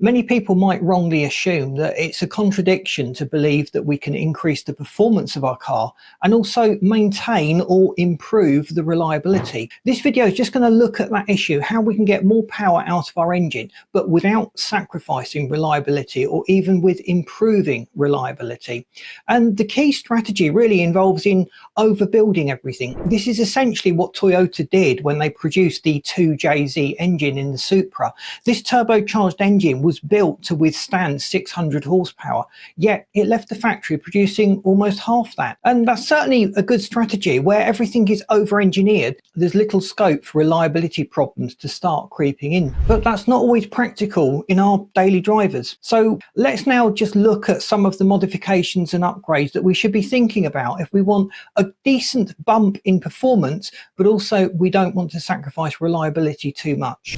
Many people might wrongly assume that it's a contradiction to believe that we can increase the performance of our car and also maintain or improve the reliability. This video is just going to look at that issue, how we can get more power out of our engine, but without sacrificing reliability or even with improving reliability. And the key strategy really involves in overbuilding everything. This is essentially what Toyota did when they produced the 2JZ engine in the Supra. This turbocharged engine was built to withstand 600 horsepower, yet it left the factory producing almost half that. And that's certainly a good strategy. Where everything is over-engineered, there's little scope for reliability problems to start creeping in. But that's not always practical in our daily drivers. So let's now just look at some of the modifications and upgrades that we should be thinking about if we want a decent bump in performance, but also we don't want to sacrifice reliability too much.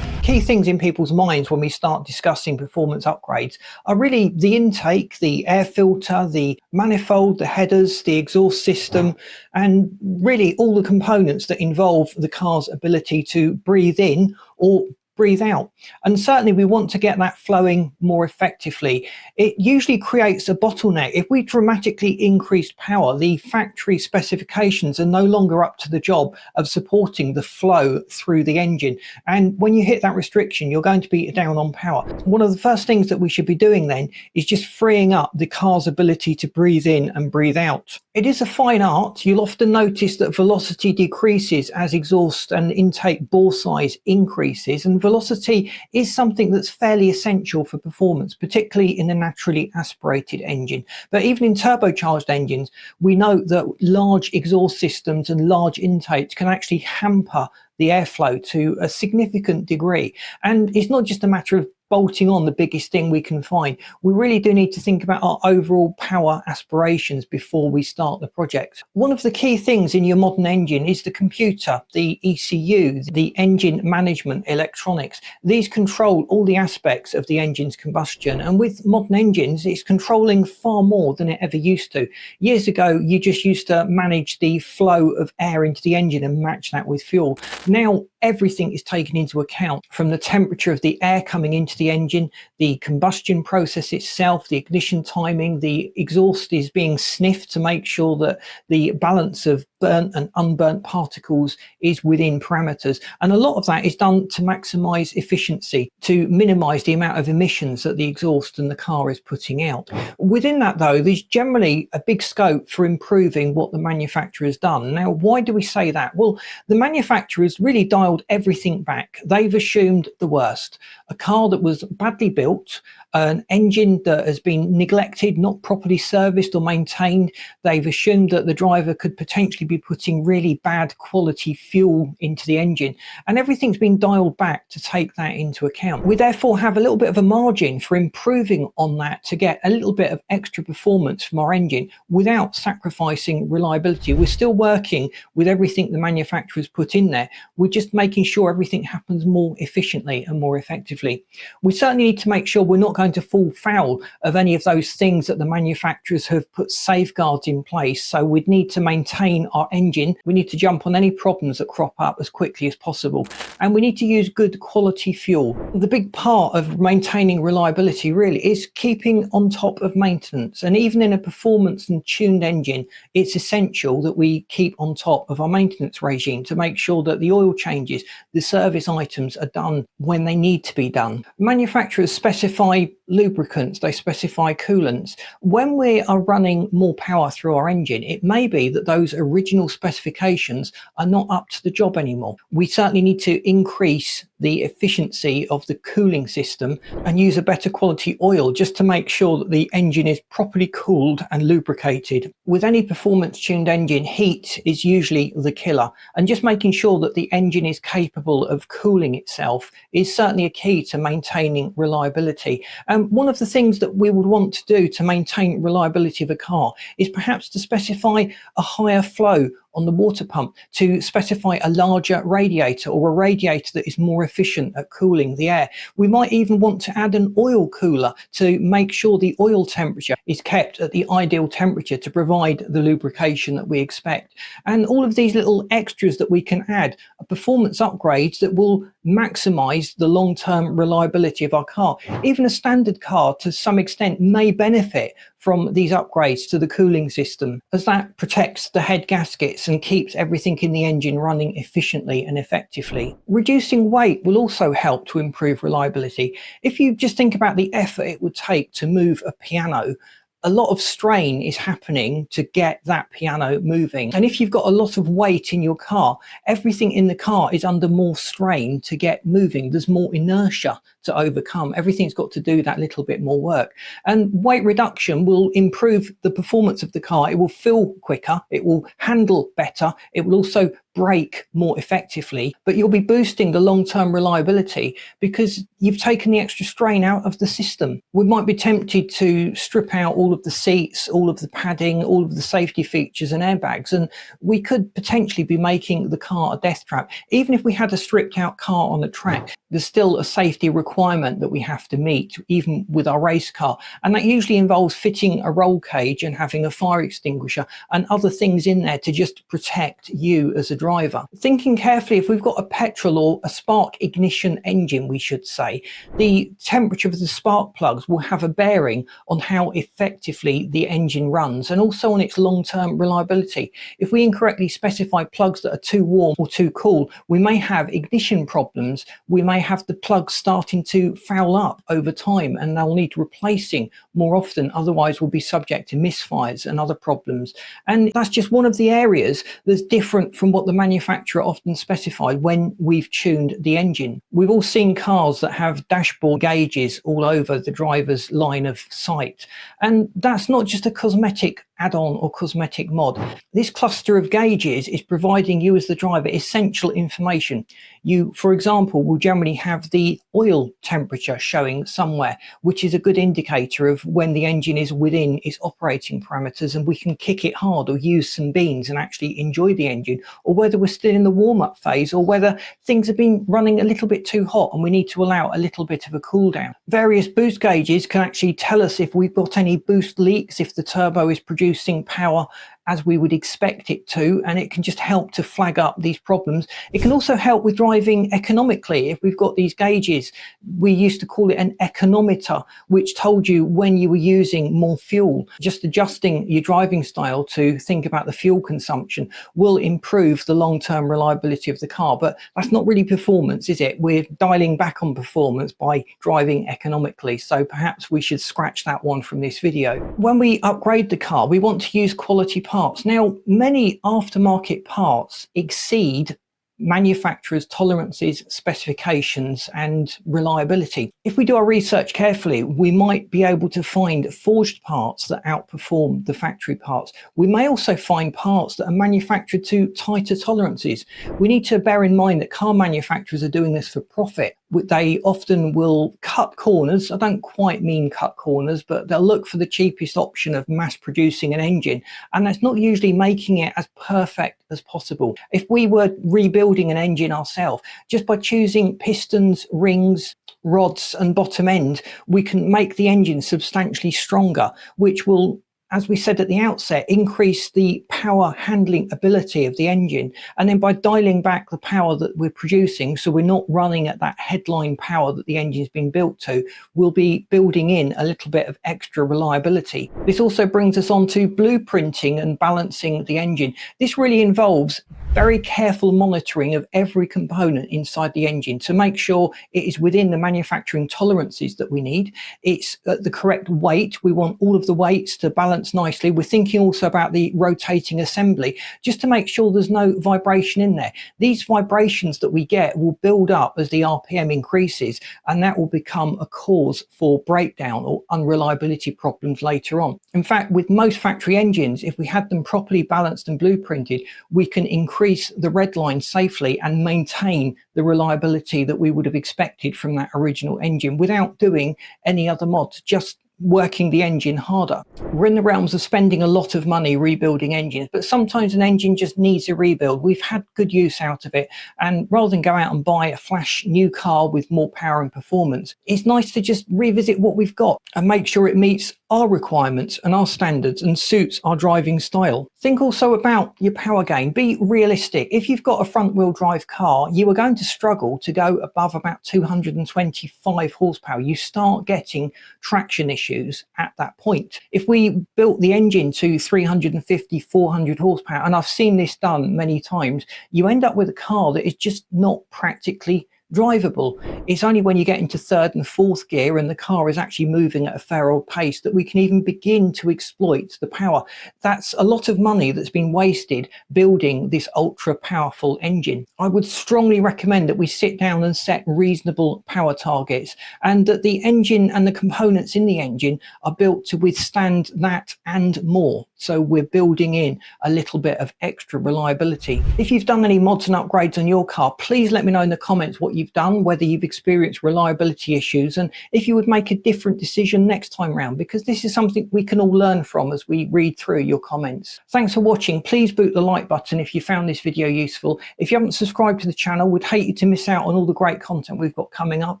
Key things in people's minds when we start discussing performance upgrades are really the intake, the air filter, the manifold, the headers, the exhaust system, and really all the components that involve the car's ability to breathe in or breathe out. And certainly we want to get that flowing more effectively. It usually creates a bottleneck. If we dramatically increase power, the factory specifications are no longer up to the job of supporting the flow through the engine. And when you hit that restriction, you're going to be down on power. One of the first things that we should be doing then is just freeing up the car's ability to breathe in and breathe out. It is a fine art. You'll often notice that velocity decreases as exhaust and intake bore size increases, and velocity is something that's fairly essential for performance, particularly in a naturally aspirated engine. But even in turbocharged engines, we know that large exhaust systems and large intakes can actually hamper the airflow to a significant degree. And it's not just a matter of bolting on the biggest thing we can find. We really do need to think about our overall power aspirations before we start the project. One of the key things in your modern engine is the computer, the ECU, the engine management electronics. These control all the aspects of the engine's combustion, and with modern engines it's controlling far more than it ever used to. Years ago you just used to manage the flow of air into the engine and match that with fuel. Now everything is taken into account, from the temperature of the air coming into the engine, the combustion process itself, the ignition timing, the exhaust is being sniffed to make sure that the balance of burnt and unburnt particles is within parameters. And a lot of that is done to maximize efficiency, to minimize the amount of emissions that the exhaust and the car is putting out. Within that though, there's generally a big scope for improving what the manufacturer has done. Now, why do we say that? Well, the manufacturers really dialed everything back. They've assumed the worst. A car that was badly built, an engine that has been neglected, not properly serviced or maintained. They've assumed that the driver could potentially be putting really bad quality fuel into the engine, and everything's been dialed back to take that into account. We therefore have a little bit of a margin for improving on that to get a little bit of extra performance from our engine without sacrificing reliability. We're still working with everything the manufacturers put in there. We're just making sure everything happens more efficiently and more effectively. We certainly need to make sure we're not going to fall foul of any of those things that the manufacturers have put safeguards in place. So we'd need to maintain our engine. We need to jump on any problems that crop up as quickly as possible. And we need to use good quality fuel. The big part of maintaining reliability really is keeping on top of maintenance. And even in a performance and tuned engine, it's essential that we keep on top of our maintenance regime to make sure that the oil changes, the service items are done when they need to be done. Manufacturers specify lubricants, they specify coolants. When we are running more power through our engine, it may be that those original specifications are not up to the job anymore. We certainly need to increase the efficiency of the cooling system and use a better quality oil just to make sure that the engine is properly cooled and lubricated. With any performance tuned engine, heat is usually the killer, and just making sure that the engine is capable of cooling itself is certainly a key to maintaining reliability. And one of the things that we would want to do to maintain reliability of a car is perhaps to specify a higher flow on the water pump to specify a larger radiator, or a radiator that is more efficient at cooling the air. We might even want to add an oil cooler to make sure the oil temperature is kept at the ideal temperature to provide the lubrication that we expect. And all of these little extras that we can add are performance upgrades that will maximize the long-term reliability of our car. Even a standard car to some extent may benefit from these upgrades to the cooling system, as that protects the head gaskets and keeps everything in the engine running efficiently and effectively. Reducing weight will also help to improve reliability. If you just think about the effort it would take to move a piano, a lot of strain is happening to get that piano moving. And if you've got a lot of weight in your car, everything in the car is under more strain to get moving. There's more inertia to overcome. Everything's got to do that little bit more work. And weight reduction will improve the performance of the car. It will feel quicker, it will handle better, it will also brake more effectively, but you'll be boosting the long-term reliability because you've taken the extra strain out of the system. We might be tempted to strip out all of the seats, all of the padding, all of the safety features and airbags, and we could potentially be making the car a death trap. Even if we had a stripped out car on the track, there's still a safety requirement that we have to meet, even with our race car, and that usually involves fitting a roll cage and having a fire extinguisher and other things in there to just protect you as a driver. Thinking carefully, if we've got a petrol or a spark ignition engine, we should say, the temperature of the spark plugs will have a bearing on how effectively the engine runs and also on its long-term reliability. If we incorrectly specify plugs that are too warm or too cool, we may have ignition problems. We may have the plugs starting to foul up over time and they'll need replacing more often, otherwise we'll be subject to misfires and other problems. And that's just one of the areas that's different from what the manufacturer often specified when we've tuned the engine. We've all seen cars that have dashboard gauges all over the driver's line of sight, and that's not just a cosmetic add-on or cosmetic mod. This cluster of gauges is providing you as the driver essential information. You, for example, will generally have the oil temperature showing somewhere, which is a good indicator of when the engine is within its operating parameters and we can kick it hard or use some beans and actually enjoy the engine, or whether we're still in the warm-up phase or whether things have been running a little bit too hot and we need to allow a little bit of a cool down. Various boost gauges can actually tell us if we've got any boost leaks, if the turbo is producing power as we would expect it to, and it can just help to flag up these problems. It can also help with driving economically. If we've got these gauges, we used to call it an econometer, which told you when you were using more fuel. Just adjusting your driving style to think about the fuel consumption will improve the long-term reliability of the car, but that's not really performance, is it? We're dialing back on performance by driving economically, so perhaps we should scratch that one from this video. When we upgrade the car, we want to use quality parts. Now, many aftermarket parts exceed manufacturers' tolerances, specifications and reliability. If we do our research carefully, we might be able to find forged parts that outperform the factory parts. We may also find parts that are manufactured to tighter tolerances. We need to bear in mind that car manufacturers are doing this for profit. They often will cut corners. I don't quite mean cut corners, but they'll look for the cheapest option of mass producing an engine, and that's not usually making it as perfect as possible. If we were rebuilding an engine ourselves, just by choosing pistons, rings, rods and bottom end, we can make the engine substantially stronger, which will, as we said at the outset, increase the power handling ability of the engine. And then by dialing back the power that we're producing, so we're not running at that headline power that the engine's been built to, we'll be building in a little bit of extra reliability. This also brings us on to blueprinting and balancing the engine. This really involves very careful monitoring of every component inside the engine to make sure it is within the manufacturing tolerances that we need. It's at the correct weight. We want all of the weights to balance nicely. We're thinking also about the rotating assembly, just to make sure there's no vibration in there. These vibrations that we get will build up as the RPM increases, and that will become a cause for breakdown or unreliability problems later on. In fact, with most factory engines, if we had them properly balanced and blueprinted, we can increase the red line safely and maintain the reliability that we would have expected from that original engine without doing any other mods, just working the engine harder. We're in the realms of spending a lot of money rebuilding engines, but sometimes an engine just needs a rebuild. We've had good use out of it, and rather than go out and buy a flash new car with more power and performance, it's nice to just revisit what we've got and make sure it meets our requirements and our standards and suits our driving style. Think also about your power gain. Be realistic. If you've got a front wheel drive car, you are going to struggle to go above about 225 horsepower. You start getting traction issues at that point. If we built the engine to 350, 400 horsepower, and I've seen this done many times, you end up with a car that is just not practically drivable. It's only when you get into third and fourth gear and the car is actually moving at a fair old pace that we can even begin to exploit the power. That's a lot of money that's been wasted building this ultra powerful engine. I would strongly recommend that we sit down and set reasonable power targets, and that the engine and the components in the engine are built to withstand that and more. So we're building in a little bit of extra reliability. If you've done any mods and upgrades on your car, please let me know in the comments what you've done, whether you've experienced reliability issues, and if you would make a different decision next time round, because this is something we can all learn from as we read through your comments. Thanks for watching. Please boot the like button if you found this video useful. If you haven't subscribed to the channel, we'd hate you to miss out on all the great content we've got coming up,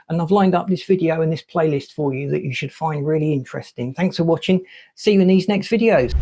and I've lined up this video and this playlist for you that you should find really interesting. Thanks for watching. See you in these next videos.